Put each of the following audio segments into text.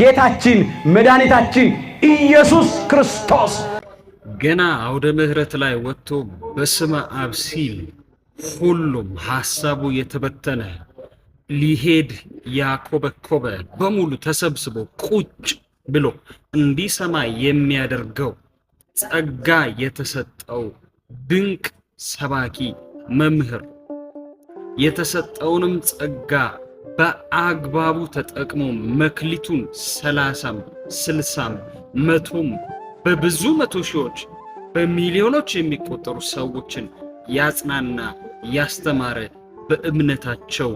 ጌታችን መድኃኒታችን ኢየሱስ ክርስቶስ ገና አውደ ምህረት ላይ ወጥቶ በስመ አብ ሲል ሁሉም ሐሳቡ የተበተነ ሊሄድ ያኮበኮበ በሙሉ ተሰብስቦ ቁጭ ብሎ እንዲሰማ የሚያደርገው ጸጋ የተሰጠው ድንቅ ሰባኪ መምህር የተሰጠውንም ጸጋ በአግባቡ ተጠቅሞ መክሊቱን 30ም 60ም 100ም በብዙ መቶ ሺዎች በሚሊዮኖች የሚቆጠሩ ሰዎችን ያጽናና ያስተማረ በእምነታቸው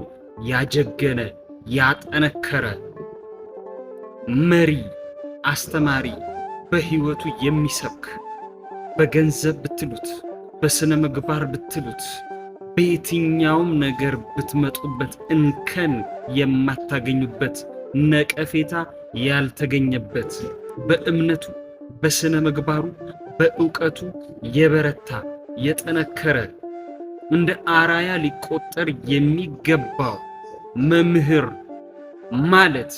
ያጀገነ ያጠነከረ መሪ አስተማሪ በህይወቱ የሚሰብክ በገንዘብ ብትሉት በስነ ምግባር ብትሉት በየትኛውም ነገር ብትመጡበት እንከን የማታገኙበት ነቀፌታ ያልተገኘበት በእምነቱ በስነ ምግባሩ በእውቀቱ የበረታ የጠነከረ እንደ አራያ ሊቆጠር የሚገባው መምህር ማለት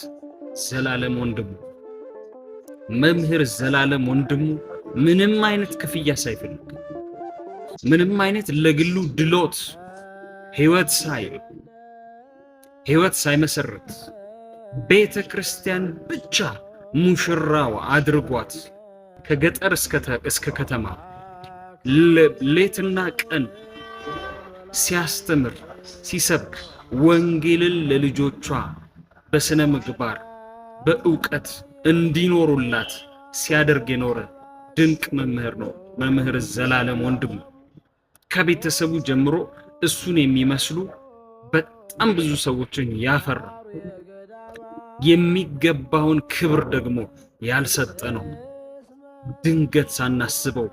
ዘላለም ወንድሙ መምህር ዘላለም ወንድሙ ምንም አይነት ክፍያ ሳይፈልግ ምንም አይነት ለግሉ ድሎት ህይወት ሳይመሰርት ቤተ ክርስቲያን ብቻ ሙሽራው አድርጓት ከገጠር እስከ ከተማ ሌትና ቀን ሲያስተምር ሲሰብክ ወንጌልን ለልጆቿ በስነ ምግባር በእውቀት እንዲኖሩላት ሲያደርግ የኖረ ድንቅ መምህር ነው መምህር ዘላለም ወንድሙ። ከቤተሰቡ ጀምሮ እሱን የሚመስሉ በጣም ብዙ ሰዎችን ያፈራ የሚገባውን ክብር ደግሞ ያልሰጠ ነው። ድንገት ሳናስበው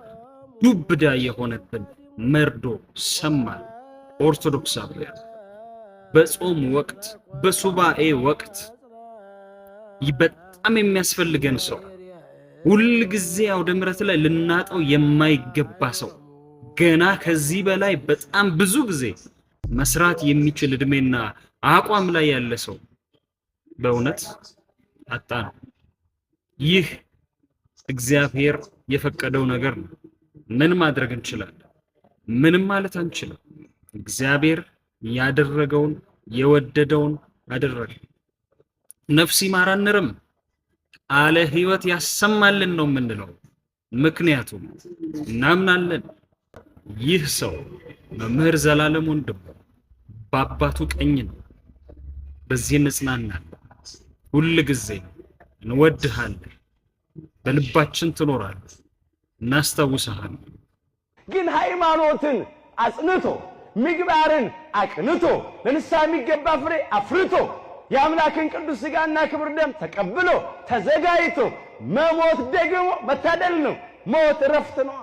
ዱብዳ የሆነብን መርዶ ሰማን። ኦርቶዶክሳውያን በጾም ወቅት በሱባኤ ወቅት በጣም የሚያስፈልገን ሰው ሁል ጊዜ አውደ ምሕረት ላይ ልናጣው የማይገባ ሰው ገና ከዚህ በላይ በጣም ብዙ ጊዜ መስራት የሚችል እድሜና አቋም ላይ ያለ ሰው በእውነት አጣ ነው። ይህ እግዚአብሔር የፈቀደው ነገር ነው። ምን ማድረግ እንችላለን? ምንም ማለት አንችልም። እግዚአብሔር ያደረገውን የወደደውን አደረገ። ነፍስ ይማር አንልም፣ ቃለ ሕይወት ያሰማልን ነው የምንለው። ምክንያቱም እናምናለን ይህ ሰው መምህር ዘላለም ወንድሙ በአባቱ ቀኝ ነው። በዚህ እንጽናናለን። ሁል ጊዜ እንወድሃለን፣ በልባችን ትኖራለህ፣ እናስታውስሃለን። ግን ሃይማኖትን አጽንቶ ምግባርን አቅንቶ ለንስሐ የሚገባ ፍሬ አፍርቶ የአምላክን ቅዱስ ሥጋና ክብር ደም ተቀብሎ ተዘጋጅቶ መሞት ደግሞ መታደል ነው። ሞት እረፍት ነው።